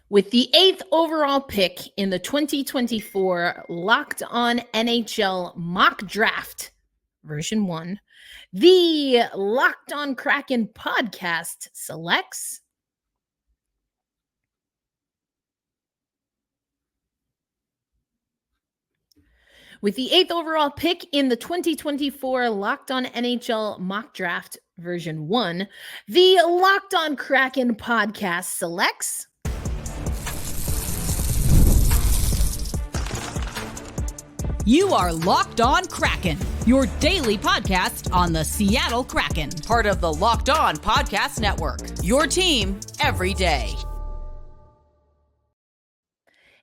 With the 8th overall pick in the 2024 Locked On NHL Mock Draft, version 1, the Locked On Kraken podcast selects With the 8th overall pick in the 2024 Locked On NHL Mock Draft, version 1, the Locked On Kraken podcast selects You are Locked On Kraken, your daily podcast on the Seattle Kraken, part of the Locked On Podcast Network, your team every day.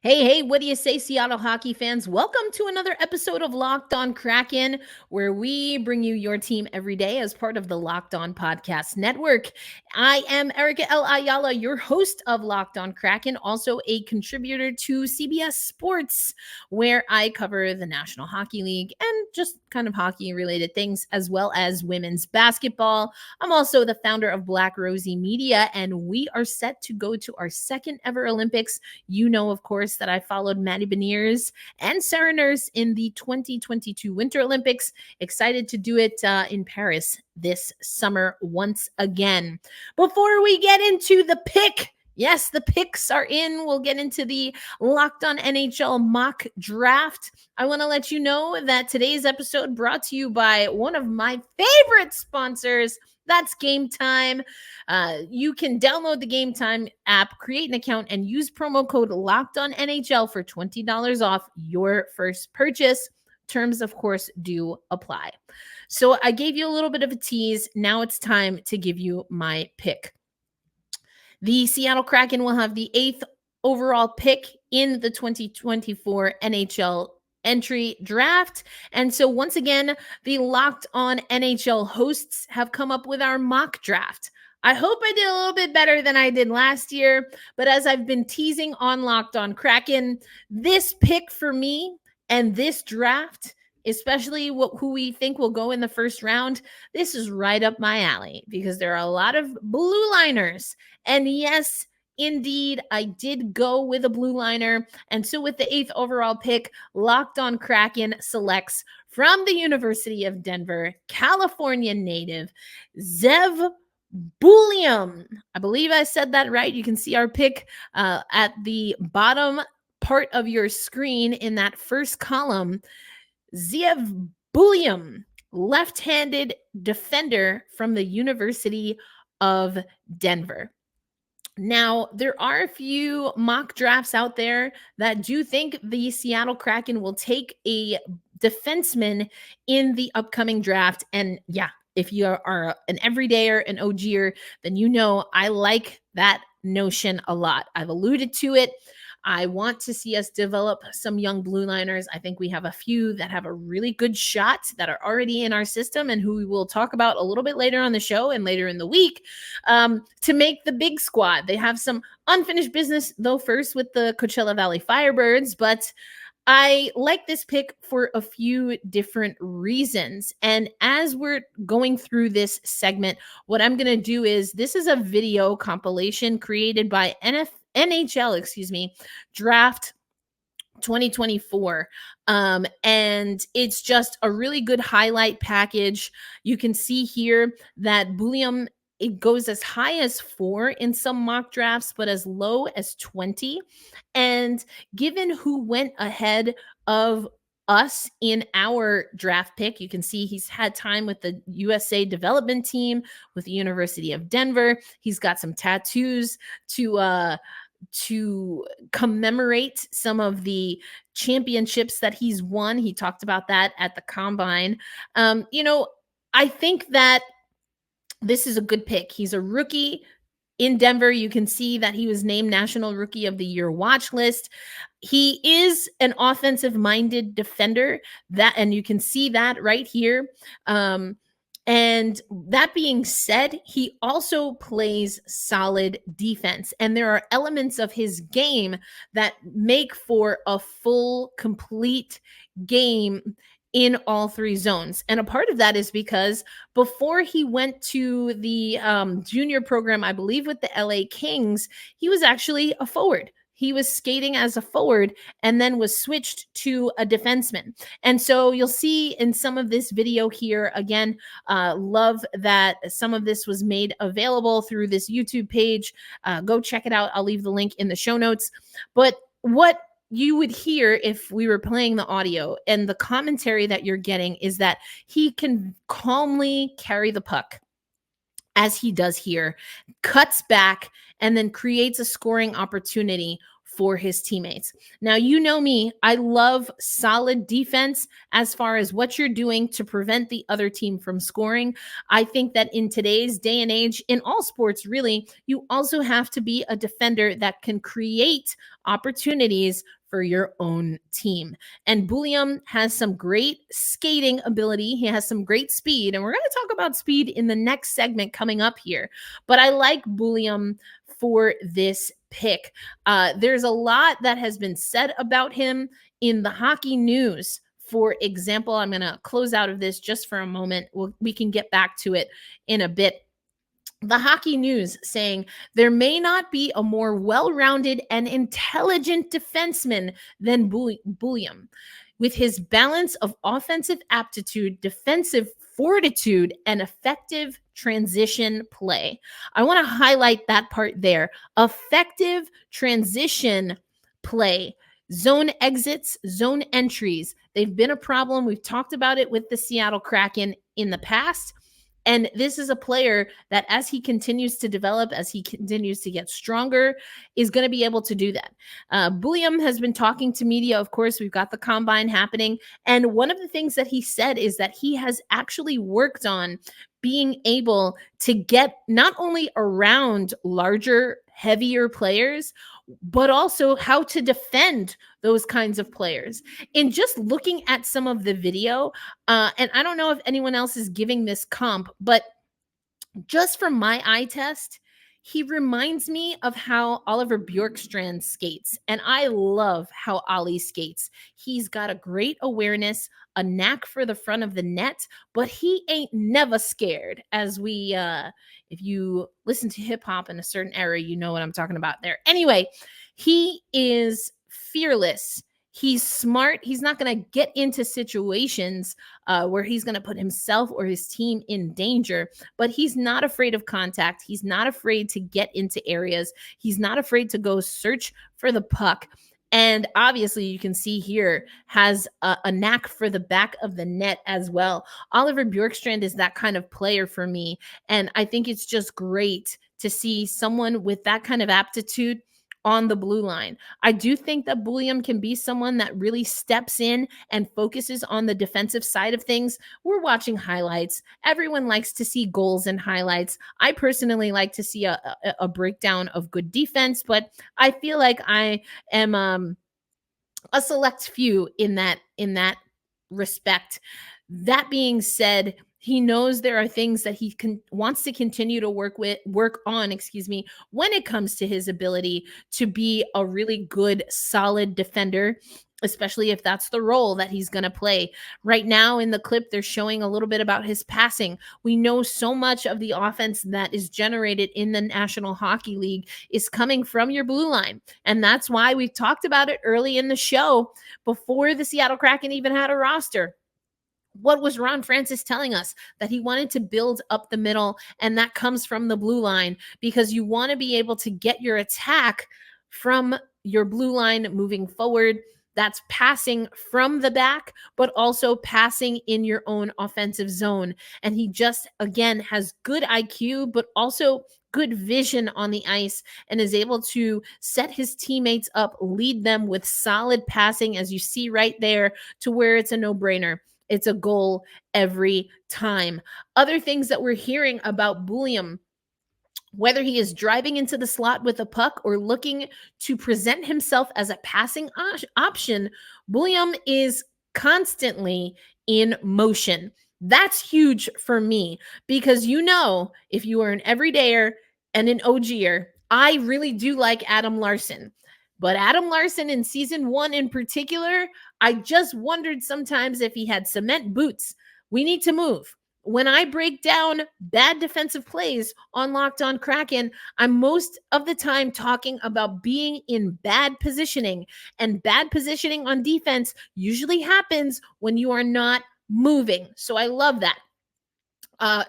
Hey, what do you say, Seattle hockey fans? Welcome to another episode of Locked On Kraken, where we bring you your team every day as part of the Locked On Podcast Network. I am Erica Ayala, your host of Locked On Kraken, also a contributor to CBS Sports, where I cover the National Hockey League and just kind of hockey-related things, as well as women's basketball. I'm also the founder of Black Rosie Media, and we are set to go to our second ever Olympics. You know, of course, that I followed Maddie Beniers and Sarah Nurse in the 2022 Winter Olympics. Excited to do it in Paris this summer once again. Before we get into the pick, yes, the picks are in. We'll get into the Locked On NHL mock draft. I want to let you know that today's episode brought to you by one of my favorite sponsors. That's Game Time. You can download the Game Time app, create an account, and use promo code LOCKEDONNHL for $20 off your first purchase. Terms, of course, do apply. So I gave you a little bit of a tease. Now it's time to give you my pick. The Seattle Kraken will have the 8th overall pick in the 2024 NHL entry draft. And so once again, the Locked On NHL hosts have come up with our mock draft. I hope I did a little bit better than I did last year, but as I've been teasing on Locked On Kraken, this pick for me and this draft, especially who we think will go in the first round, this is right up my alley because there are a lot of blue liners. And yes, indeed, I did go with a blue liner. And so with the 8th overall pick, Locked On Kraken selects from the University of Denver, California native, Zeev Buium. I believe I said that right. You can see our pick at the bottom part of your screen in that first column. Zeev Buium, left-handed defender from the University of Denver. Now, there are a few mock drafts out there that do think the Seattle Kraken will take a defenseman in the upcoming draft. And yeah, if you are an everydayer, an OGer, then you know I like that notion a lot. I've alluded to it. I want to see us develop some young blue liners. I think we have a few that have a really good shot that are already in our system and who we will talk about a little bit later on the show and later in the week to make the big squad. They have some unfinished business, though, first with the Coachella Valley Firebirds, but I like this pick for a few different reasons. And as we're going through this segment, what I'm going to do is this is a video compilation created by NHL, draft 2024. And it's just a really good highlight package. You can see here that Buium, it goes as high as 4 in some mock drafts, but as low as 20. And given who went ahead of us in our draft pick, you can see he's had time with the USA development team with the University of Denver. He's got some tattoos to commemorate some of the championships that he's won. He talked about that at the Combine. I think that this is a good pick. He's a rookie in Denver. You can see that he was named National Rookie of the Year watch list. He is an offensive-minded defender, and you can see that right here. And that being said, he also plays solid defense. And there are elements of his game that make for a full, complete game in all three zones. And a part of that is because before he went to the junior program, I believe with the LA Kings, he was actually a forward. He was skating as a forward and then was switched to a defenseman. And so you'll see in some of this video here, again, love that some of this was made available through this YouTube page. Go check it out. I'll leave the link in the show notes. But what you would hear if we were playing the audio and the commentary that you're getting is that he can calmly carry the puck as he does here, cuts back, and then creates a scoring opportunity for his teammates. Now, you know me, I love solid defense as far as what you're doing to prevent the other team from scoring. I think that in today's day and age, in all sports, really, you also have to be a defender that can create opportunities for your own team. And Buium has some great skating ability. He has some great speed, and we're going to talk about speed in the next segment coming up here. But I like Buium for this pick. There's a lot that has been said about him in the hockey news. For example, I'm going to close out of this just for a moment. We can get back to it in a bit. The hockey news saying there may not be a more well-rounded and intelligent defenseman than Buium. With his balance of offensive aptitude, defensive fortitude, and effective transition play. I want to highlight that part there. Effective transition play. Zone exits, zone entries. They've been a problem. We've talked about it with the Seattle Kraken in the past. And this is a player that as he continues to develop, as he continues to get stronger, is going to be able to do that. Buium has been talking to media. Of course, we've got the combine happening. And one of the things that he said is that he has actually worked on being able to get not only around larger, heavier players, but also how to defend those kinds of players. In just looking at some of the video, and I don't know if anyone else is giving this comp, but just from my eye test, he reminds me of how Oliver Bjorkstrand skates, and I love how Ollie skates. He's got a great awareness, a knack for the front of the net, but he ain't never scared. As we, if you listen to hip hop in a certain era, you know what I'm talking about there. Anyway, he is fearless. He's smart. He's not going to get into situations where he's going to put himself or his team in danger, but he's not afraid of contact. He's not afraid to get into areas. He's not afraid to go search for the puck. And obviously, you can see here, has a knack for the back of the net as well. Oliver Bjorkstrand is that kind of player for me. And I think it's just great to see someone with that kind of aptitude on the blue line. I do think that Buium can be someone that really steps in and focuses on the defensive side of things. We're watching highlights. Everyone likes to see goals and highlights. I personally like to see a breakdown of good defense, but I feel like I am a select few in that respect. That being said, he knows there are things that he wants to continue to work on, when it comes to his ability to be a really good, solid defender, especially if that's the role that he's going to play. Right now in the clip, they're showing a little bit about his passing. We know so much of the offense that is generated in the National Hockey League is coming from your blue line. And that's why we talked about it early in the show before the Seattle Kraken even had a roster. What was Ron Francis telling us? That he wanted to build up the middle, and that comes from the blue line, because you want to be able to get your attack from your blue line moving forward. That's passing from the back, but also passing in your own offensive zone. And he just, again, has good IQ, but also good vision on the ice, and is able to set his teammates up, lead them with solid passing, as you see right there, to where it's a no-brainer. It's a goal every time. Other things that we're hearing about Buium, whether he is driving into the slot with a puck or looking to present himself as a passing option, Buium is constantly in motion. That's huge for me, because if you are an everydayer and an OGer, I really do like Adam Larsson. But Adam Larsson in season 1 in particular, I just wondered sometimes if he had cement boots. We need to move. When I break down bad defensive plays on Locked On Kraken, I'm most of the time talking about being in bad positioning. And bad positioning on defense usually happens when you are not moving. So I love that.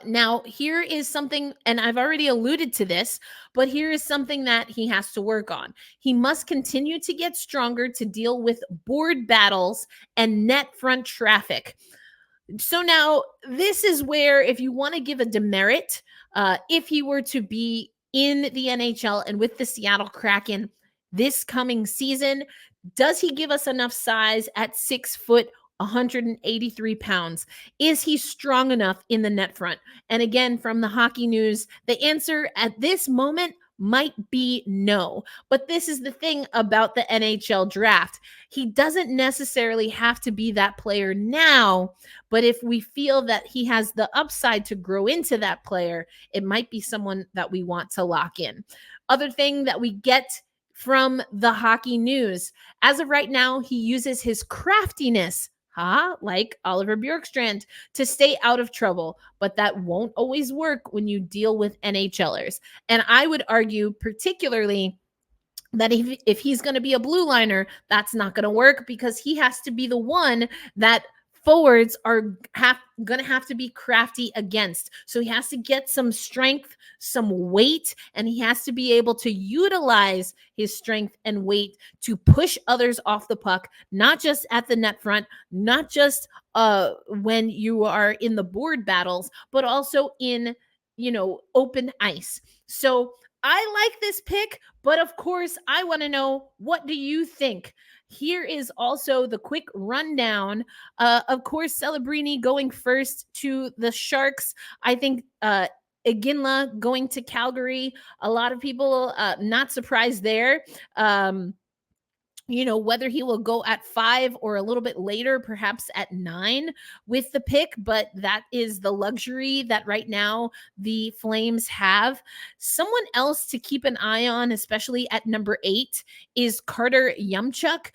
Now, here is something, and I've already alluded to this, but here is something that he has to work on. He must continue to get stronger to deal with board battles and net front traffic. So now this is where, if you want to give a demerit, if he were to be in the NHL and with the Seattle Kraken this coming season, does he give us enough size at 6 foot, 183 pounds? Is he strong enough in the net front? And again, from the Hockey News, the answer at this moment might be no. But this is the thing about the NHL draft. He doesn't necessarily have to be that player now, but if we feel that he has the upside to grow into that player, it might be someone that we want to lock in. Other thing that we get from the Hockey News, as of right now, he uses his craftiness, like Oliver Bjorkstrand, to stay out of trouble, but that won't always work when you deal with NHLers. And I would argue particularly that if he's going to be a blue liner, that's not going to work, because he has to be the one that forwards are going to have to be crafty against. So he has to get some strength, some weight, and he has to be able to utilize his strength and weight to push others off the puck, not just at the net front, not just when you are in the board battles, but also in, open ice. So I like this pick, but of course, I want to know, what do you think? Here is also the quick rundown. Of course, Celebrini going first to the Sharks. I think Iginla going to Calgary. A lot of people not surprised there. Whether he will go at 5 or a little bit later, perhaps at 9 with the pick, but that is the luxury that right now the Flames have. Someone else to keep an eye on, especially at number 8, is Carter Yumchuk.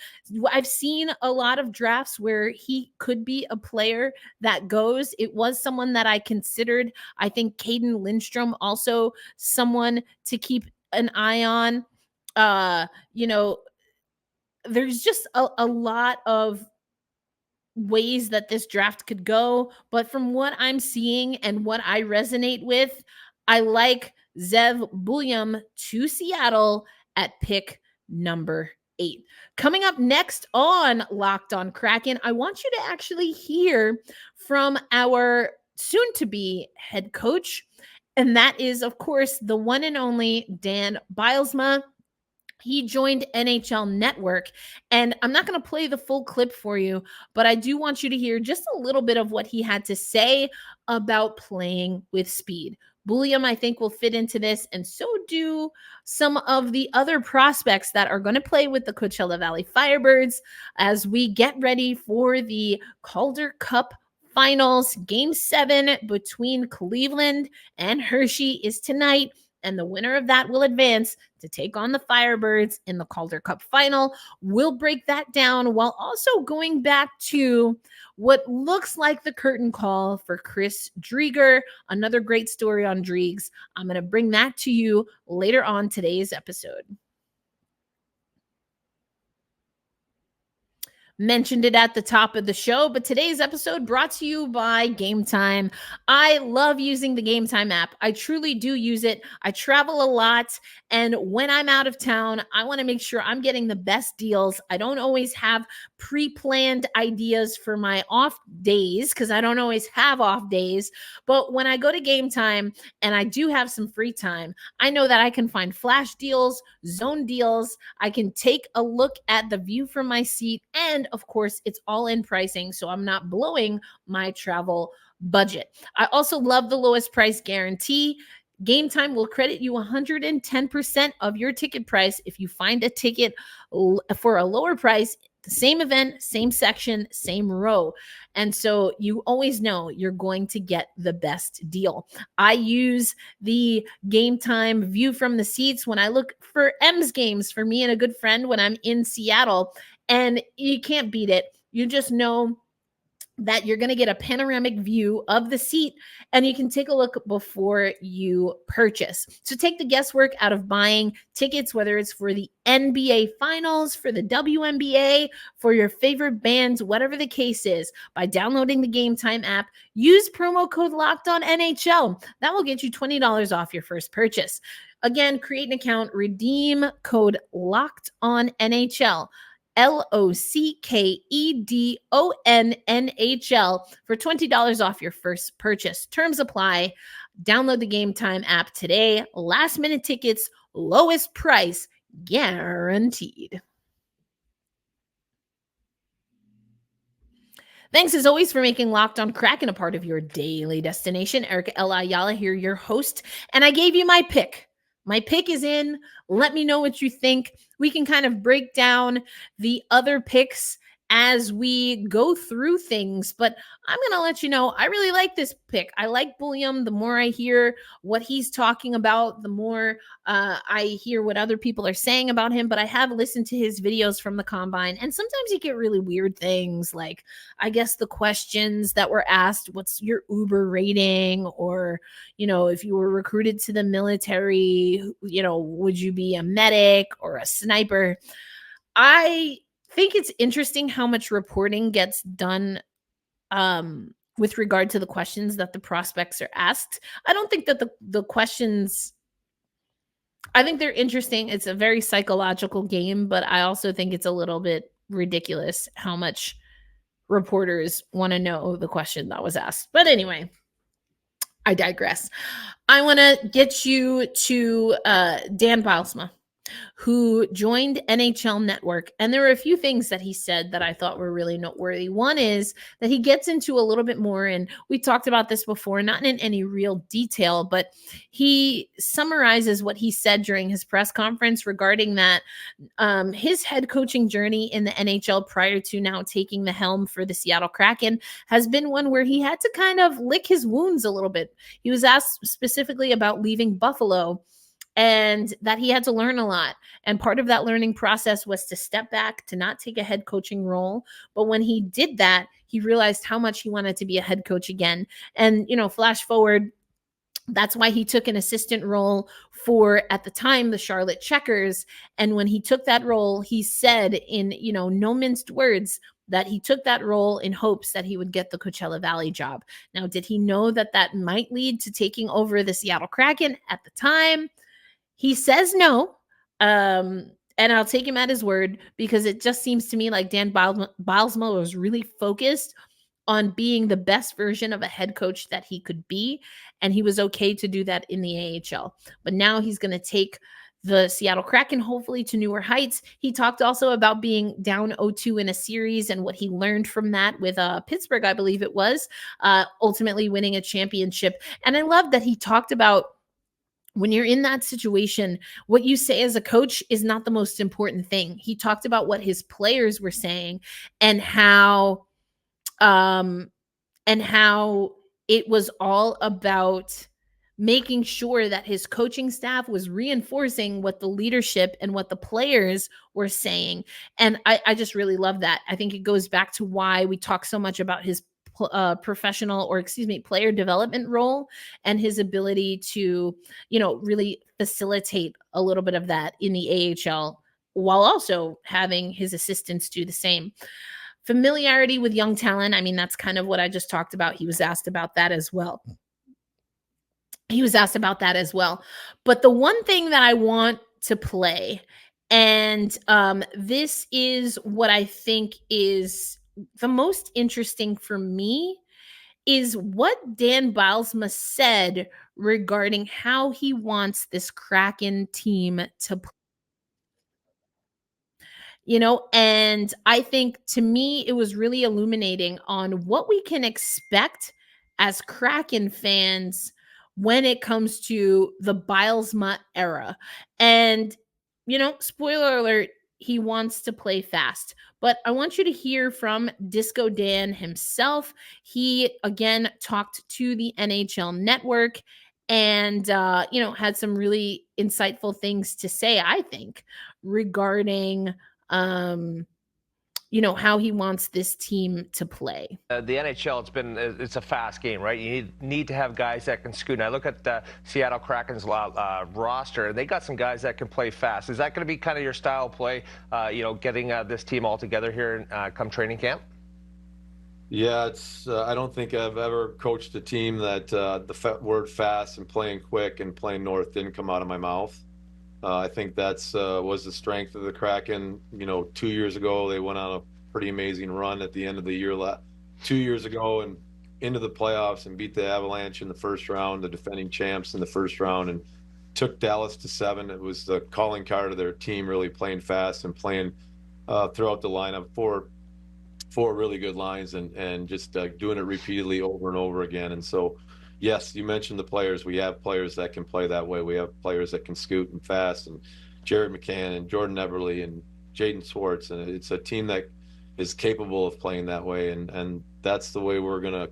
I've seen a lot of drafts where he could be a player that goes. It was someone that I considered. I think Caden Lindstrom also someone to keep an eye on. There's just a lot of ways that this draft could go, but from what I'm seeing and what I resonate with, I like Zeev Buium to Seattle at pick number 8. Coming up next on Locked On Kraken, I want you to actually hear from our soon-to-be head coach, and that is, of course, the one and only Dan Bylsma. He joined NHL Network, and I'm not going to play the full clip for you, but I do want you to hear just a little bit of what he had to say about playing with speed. Buium, I think, will fit into this, and so do some of the other prospects that are going to play with the Coachella Valley Firebirds as we get ready for the Calder Cup Finals. Game 7 between Cleveland and Hershey is tonight, and the winner of that will advance to take on the Firebirds in the Calder Cup Final. We'll break that down while also going back to what looks like the curtain call for Chris Driedger. Another great story on Driegs. I'm going to bring that to you later on today's episode. Mentioned it at the top of the show, but today's episode brought to you by Game Time. I love using the Game Time app. I truly do use it. I travel a lot, and when I'm out of town, I want to make sure I'm getting the best deals. I don't always have pre-planned ideas for my off days because I don't always have off days, but when I go to Game Time and I do have some free time, I know that I can find flash deals, zone deals. I can take a look at the view from my seat, and of course, it's all in pricing, so I'm not blowing my travel budget. I also love the lowest price guarantee. Game Time will credit you 110% of your ticket price if you find a ticket for a lower price, the same event, same section, same row. And so you always know you're going to get the best deal. I use the Game Time view from the seats when I look for M's games for me and a good friend when I'm in Seattle, and you can't beat it. You just know that you're going to get a panoramic view of the seat and you can take a look before you purchase. So take the guesswork out of buying tickets, whether it's for the NBA finals, for the WNBA, for your favorite bands, whatever the case is, by downloading the Game Time app. Use promo code Locked On NHL. That will get you $20 off your first purchase. Again, create an account, redeem code Locked On NHL. LOCKEDONNHL for $20 off your first purchase. Terms apply. Download the Game Time app today. Last minute tickets, lowest price guaranteed. Thanks as always for making Locked On Kraken a part of your daily destination. Erica Ayala here, your host, and I gave you my pick. My pick is in. Let me know what you think. We can kind of break down the other picks as we go through things, but I'm going to let you know I really like this pick. I like Buium. The more I hear what he's talking about, the more I hear what other people are saying about him, but I have listened to his videos from the combine, and sometimes you get really weird things like, I guess, the questions that were asked, what's your Uber rating? Or, if you were recruited to the military, would you be a medic or a sniper? I think it's interesting how much reporting gets done with regard to the questions that the prospects are asked. I don't think that the questions, I think they're interesting. It's a very psychological game, but I also think it's a little bit ridiculous how much reporters want to know the question that was asked. But anyway, I digress. I want to get you to Dan Bylsma, who joined NHL Network. And there were a few things that he said that I thought were really noteworthy. One is that he gets into a little bit more, and we talked about this before, not in any real detail, but he summarizes what he said during his press conference regarding that his head coaching journey in the NHL prior to now taking the helm for the Seattle Kraken has been one where he had to kind of lick his wounds a little bit. He was asked specifically about leaving Buffalo, and that he had to learn a lot. And part of that learning process was to step back, to not take a head coaching role. But when he did that, he realized how much he wanted to be a head coach again. And, flash forward, that's why he took an assistant role for, at the time, the Charlotte Checkers. And when he took that role, he said in, no minced words, that he took that role in hopes that he would get the Coachella Valley job. Now, did he know that that might lead to taking over the Seattle Kraken at the time? He says no, and I'll take him at his word, because it just seems to me like Dan Bylsma was really focused on being the best version of a head coach that he could be, and he was okay to do that in the AHL. But now he's going to take the Seattle Kraken hopefully to newer heights. He talked also about being down 0-2 in a series and what he learned from that with Pittsburgh, I believe it was, ultimately winning a championship. And I love that he talked about, when you're in that situation, what you say as a coach is not the most important thing. He talked about what his players were saying and how it was all about making sure that his coaching staff was reinforcing what the leadership and what the players were saying. And I just really love that. I think it goes back to why we talk so much about his player development role and his ability to, really facilitate a little bit of that in the AHL, while also having his assistants do the same. Familiarity with young talent. I mean, that's kind of what I just talked about. He was asked about that as well. But the one thing that I want to play, and this is what I think is the most interesting for me, is what Dan Bylsma said regarding how he wants this Kraken team to play. And I think, to me, it was really illuminating on what we can expect as Kraken fans when it comes to the Bylsma era. And, spoiler alert, he wants to play fast. But I want you to hear from Disco Dan himself. He, again, talked to the NHL Network and, had some really insightful things to say, I think, regarding how he wants this team to play. The NHL, it's a fast game, right? You need to have guys that can scoot. And I look at the Seattle Kraken's roster, and they got some guys that can play fast. Is that going to be kind of your style of play, getting this team all together here come training camp? Yeah, I don't think I've ever coached a team that the word fast and playing quick and playing north didn't come out of my mouth. I think that's was the strength of the Kraken. 2 years ago, they went on a pretty amazing run at the end of the year 2 years ago and into the playoffs and beat the Avalanche in the first round, the defending champs in the first round, and took Dallas to 7. It was the calling card of their team, really playing fast and playing throughout the lineup, four really good lines and just doing it repeatedly over and over again. And so, yes, you mentioned the players. We have players that can play that way. We have players that can scoot and fast, and Jared McCann and Jordan Eberle and Jaden Swartz. And it's a team that is capable of playing that way. And that's the way we're gonna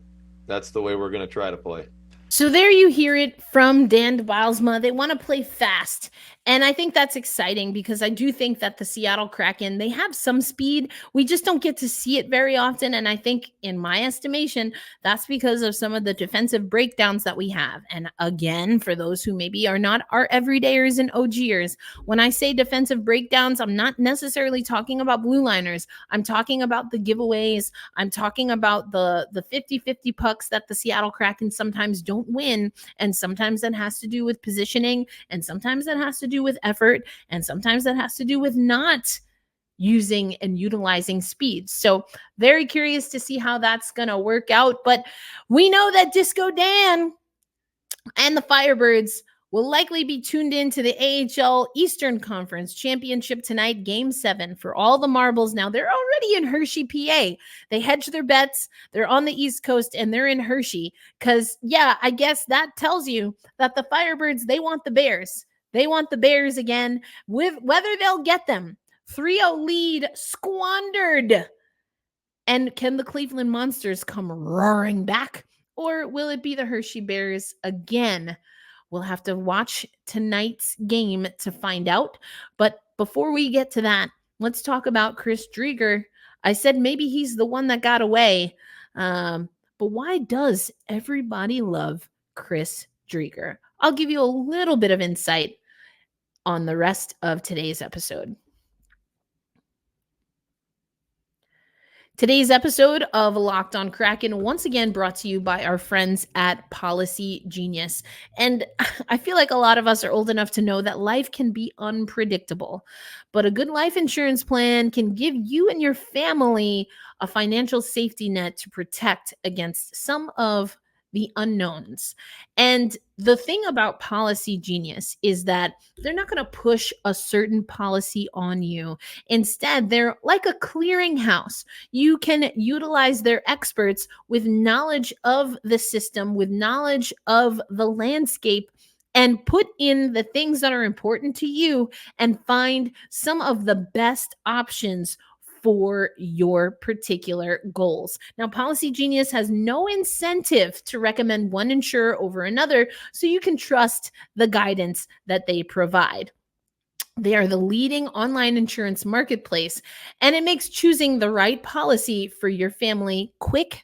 try to play. So there you hear it from Dan Bylsma. They want to play fast. And I think that's exciting because I do think that the Seattle Kraken, they have some speed. We just don't get to see it very often. And I think, in my estimation, that's because of some of the defensive breakdowns that we have. And again, for those who maybe are not our everydayers and OGers, when I say defensive breakdowns, I'm not necessarily talking about blue liners. I'm talking about the giveaways. I'm talking about the 50-50 pucks that the Seattle Kraken sometimes don't win. And sometimes that has to do with positioning. And sometimes that has to do with effort, and sometimes that has to do with not using and utilizing speed. So very curious to see how that's going to work out. But we know that Disco Dan and the Firebirds will likely be tuned in to the AHL Eastern Conference Championship tonight, Game 7, for all the marbles. Now, they're already in Hershey, PA. They hedge their bets. They're on the East Coast, and they're in Hershey because, I guess that tells you that the Firebirds, they want the Bears. They want the Bears again, with whether they'll get them. 3-0 lead squandered. And can the Cleveland Monsters come roaring back? Or will it be the Hershey Bears again? We'll have to watch tonight's game to find out. But before we get to that, let's talk about Chris Driedger. I said maybe he's the one that got away. But why does everybody love Chris Driedger? I'll give you a little bit of insight on the rest of today's episode. Today's episode of Locked On Kraken, once again brought to you by our friends at Policy Genius. And I feel like a lot of us are old enough to know that life can be unpredictable, but a good life insurance plan can give you and your family a financial safety net to protect against some of the unknowns. And the thing about Policy Genius is that they're not going to push a certain policy on you. Instead, they're like a clearinghouse. You can utilize their experts with knowledge of the system, with knowledge of the landscape, and put in the things that are important to you and find some of the best options for your particular goals. Now, Policy Genius has no incentive to recommend one insurer over another, so you can trust the guidance that they provide. They are the leading online insurance marketplace, and it makes choosing the right policy for your family quick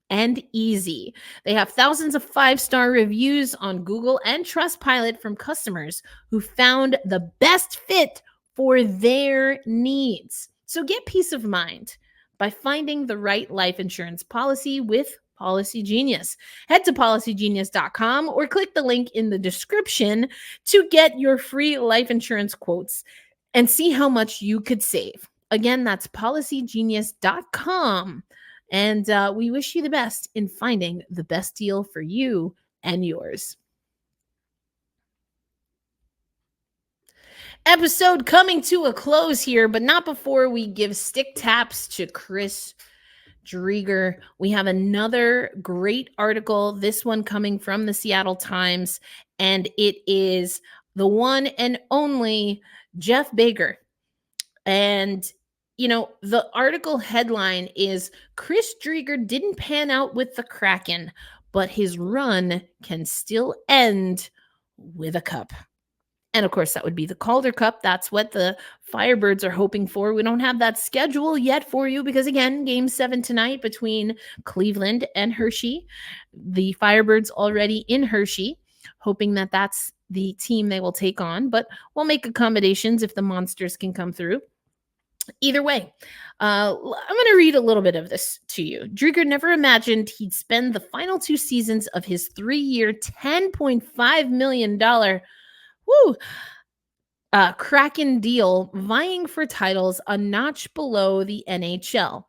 and easy. They have thousands of 5-star reviews on Google and Trustpilot from customers who found the best fit for their needs. So get peace of mind by finding the right life insurance policy with Policy Genius. Head to policygenius.com or click the link in the description to get your free life insurance quotes and see how much you could save. Again, that's policygenius.com. And we wish you the best in finding the best deal for you and yours. Episode coming to a close here, but not before we give stick taps to Chris Driedger. We have another great article, this one coming from the Seattle Times, and it is the one and only Jeff Baker. And, the article headline is Chris Driedger didn't pan out with the Kraken, but his run can still end with a cup. And of course, that would be the Calder Cup. That's what the Firebirds are hoping for. We don't have that schedule yet for you because, again, Game 7 tonight between Cleveland and Hershey. The Firebirds already in Hershey, hoping that that's the team they will take on. But we'll make accommodations if the Monsters can come through. Either way, I'm going to read a little bit of this to you. Driedger never imagined he'd spend the final 2 seasons of his 3-year, $10.5 million Kraken deal vying for titles a notch below the NHL.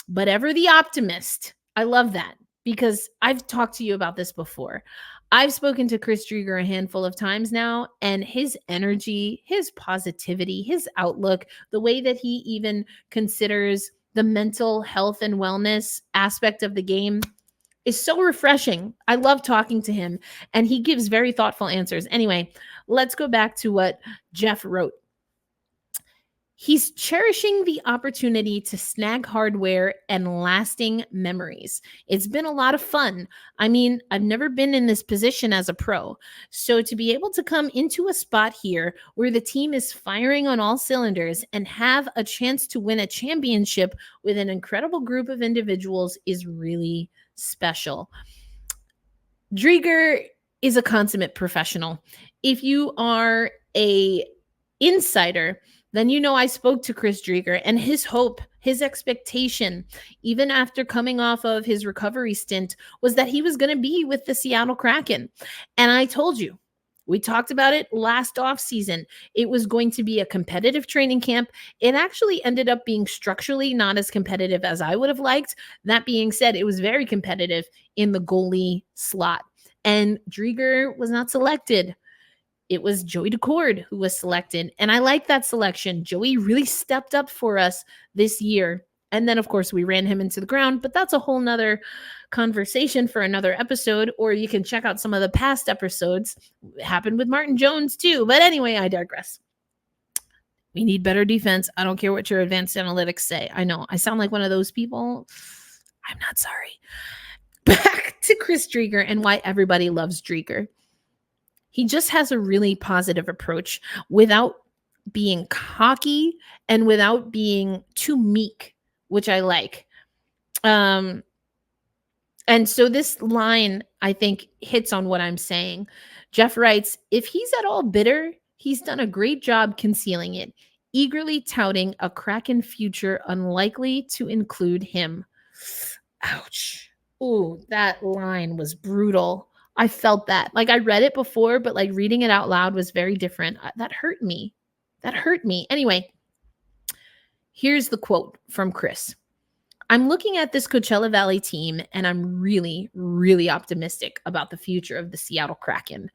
But ever the optimist. I love that because I've talked to you about this before. I've spoken to Chris Driedger a handful of times now, and his energy, his positivity, his outlook, the way that he even considers the mental health and wellness aspect of the game is so refreshing. I love talking to him, and he gives very thoughtful answers. Anyway, let's go back to what Jeff wrote. He's cherishing the opportunity to snag hardware and lasting memories. It's been a lot of fun. I mean, I've never been in this position as a pro. So to be able to come into a spot here where the team is firing on all cylinders and have a chance to win a championship with an incredible group of individuals is really special. Driedger is a consummate professional. If you are a insider, then you know I spoke to Chris Driedger, and his hope, his expectation, even after coming off of his recovery stint, was that he was going to be with the Seattle Kraken. And I told you, we talked about it last offseason. It was going to be a competitive training camp. It actually ended up being structurally not as competitive as I would have liked. That being said, it was very competitive in the goalie slot. And Driedger was not selected. It was Joey Daccord who was selected. And I like that selection. Joey really stepped up for us this year. And then, of course, we ran him into the ground. But that's a whole nother conversation for another episode. Or you can check out some of the past episodes. It happened with Martin Jones, too. But anyway, I digress. We need better defense. I don't care what your advanced analytics say. I know. I sound like one of those people. I'm not sorry. Back to Chris Driedger and why everybody loves Driedger. He just has a really positive approach without being cocky and without being too meek, which I like. And so this line, I think, hits on what I'm saying. Jeff writes, if he's at all bitter, he's done a great job concealing it, eagerly touting a Kraken future unlikely to include him. Ouch. Ooh, that line was brutal. I felt that. Like I read it before, but like reading it out loud was very different. That hurt me. Anyway, here's the quote from Chris. I'm looking at this Coachella Valley team and I'm really, really optimistic about the future of the Seattle Kraken.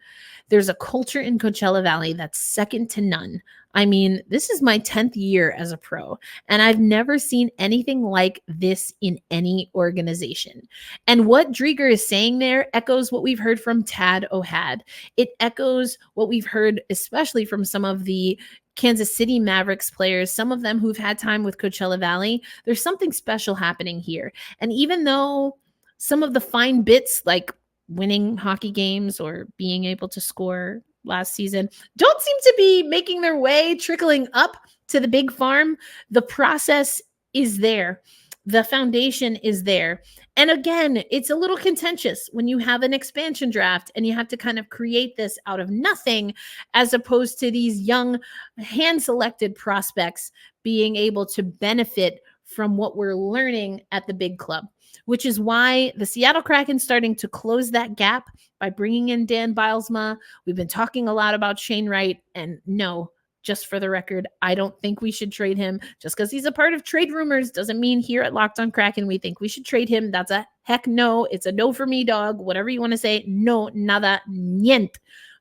There's a culture in Coachella Valley that's second to none. I mean, this is my 10th year as a pro, and I've never seen anything like this in any organization. And what Driedger is saying there echoes what we've heard from Tad O'Had. It echoes what we've heard, especially from some of the Kansas City Mavericks players, some of them who've had time with Coachella Valley. There's something special happening here. And even though some of the fine bits like winning hockey games or being able to score last season don't seem to be making their way trickling up to the big farm, the process is there. The foundation is there. And again, it's a little contentious when you have an expansion draft and you have to kind of create this out of nothing, as opposed to these young hand-selected prospects being able to benefit from what we're learning at the big club, which is why the Seattle Kraken starting to close that gap by bringing in Dan Bylsma. We've been talking a lot about Shane Wright, and no, just for the record, I don't think we should trade him. Just because he's a part of trade rumors doesn't mean here at Locked on Kraken we think we should trade him. That's a heck no. It's a no for me, dog. Whatever you want to say. No, nada, niente.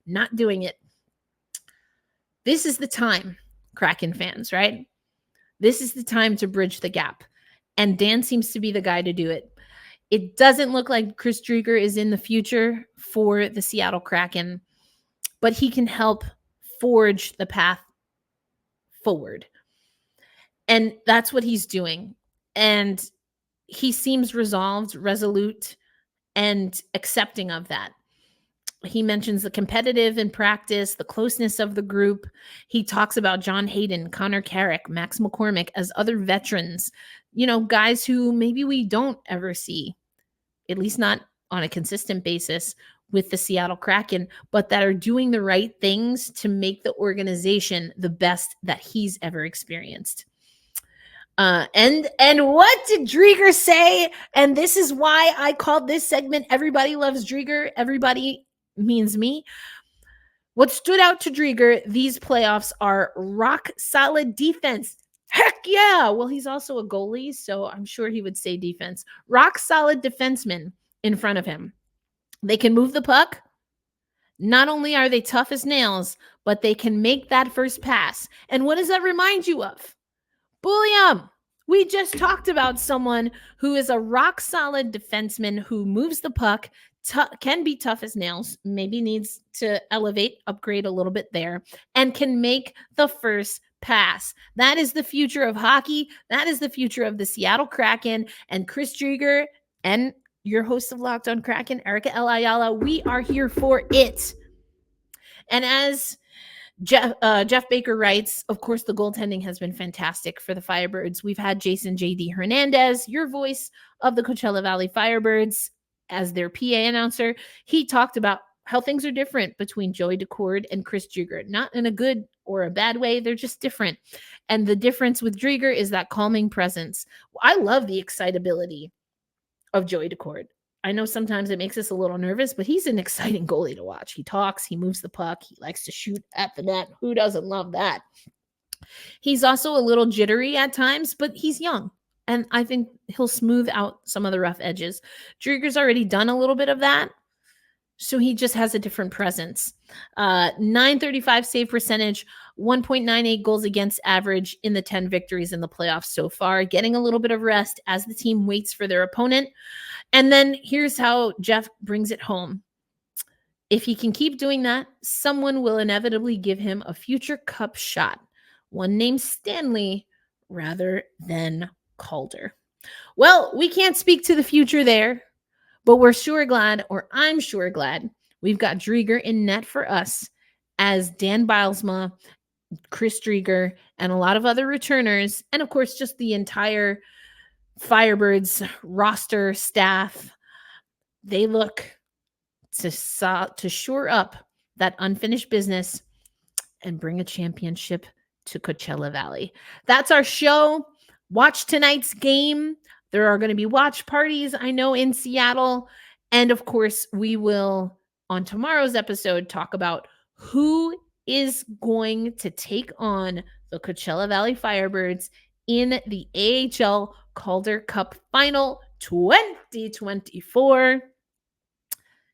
Not doing it. This is the time, Kraken fans, right? This is the time to bridge the gap. And Dan seems to be the guy to do it. It doesn't look like Chris Driedger is in the future for the Seattle Kraken, but he can help forge the path forward. And that's what he's doing. And he seems resolved, resolute, and accepting of that. He mentions the competitive in practice, the closeness of the group. He talks about John Hayden, Connor Carrick, Max McCormick as other veterans, guys who maybe we don't ever see, at least not on a consistent basis with the Seattle Kraken, but that are doing the right things to make the organization the best that he's ever experienced. And what did Driedger say? And this is why I called this segment Everybody Loves Driedger. Everybody means me. What stood out to Driedger these playoffs are rock solid defense. Heck yeah. Well, he's also a goalie, so I'm sure he would say defense. Rock solid defensemen in front of him. They can move the puck. Not only are they tough as nails, but they can make that first pass. And what does that remind you of? Buium. We just talked about someone who is a rock solid defenseman who moves the puck, can be tough as nails, maybe needs to upgrade a little bit there, and can make the first pass. That is the future of hockey. That is the future of the Seattle Kraken. And Chris Driedger and your host of Locked On Kraken, Erica Ayala, we are here for it. And as Jeff Baker writes, of course, the goaltending has been fantastic for the Firebirds. We've had Jason J.D. Hernandez, your voice of the Coachella Valley Firebirds, as their PA announcer. He talked about how things are different between Joey Daccord and Chris Driedger, not in a good or a bad way. They're just different. And the difference with Driedger is that calming presence. I love the excitability of Joey Daccord. I know sometimes it makes us a little nervous, but he's an exciting goalie to watch. He talks, he moves the puck, he likes to shoot at the net. Who doesn't love that? He's also a little jittery at times, but he's young, and I think he'll smooth out some of the rough edges. Driedger's already done a little bit of that, so he just has a different presence. 935 save percentage, 1.98 goals against average in the 10 victories in the playoffs so far, getting a little bit of rest as the team waits for their opponent. And then here's how Jeff brings it home. If he can keep doing that, someone will inevitably give him a future cup shot, one named Stanley rather than Calder. Well, we can't speak to the future there, but I'm sure glad, we've got Driedger in net for us as Dan Bylsma, Chris Driedger, and a lot of other returners, and of course, just the entire Firebirds roster staff, they look to shore up that unfinished business and bring a championship to Coachella Valley. That's our show. Watch tonight's game. There are going to be watch parties, I know, in Seattle. And of course, we will, on tomorrow's episode, talk about who is going to take on the Coachella Valley Firebirds in the AHL Calder Cup Final 2024.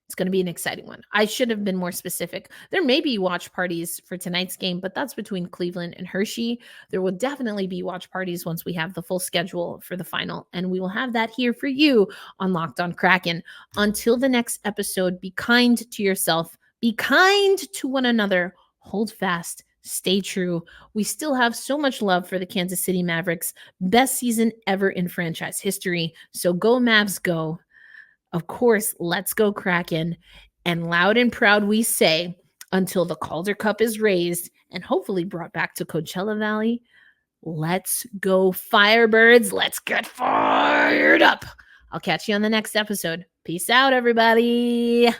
It's going to be an exciting one. I should have been more specific. There may be watch parties for tonight's game, but that's between Cleveland and Hershey. There will definitely be watch parties once we have the full schedule for the final, and we will have that here for you on Locked On Kraken. Until the next episode, be kind to yourself, be kind to one another, hold fast, stay true. We still have so much love for the Kansas City Mavericks. Best season ever in franchise history. So go Mavs, go. Of course, let's go Kraken. And loud and proud we say, until the Calder Cup is raised and hopefully brought back to Coachella Valley, let's go Firebirds. Let's get fired up. I'll catch you on the next episode. Peace out, everybody.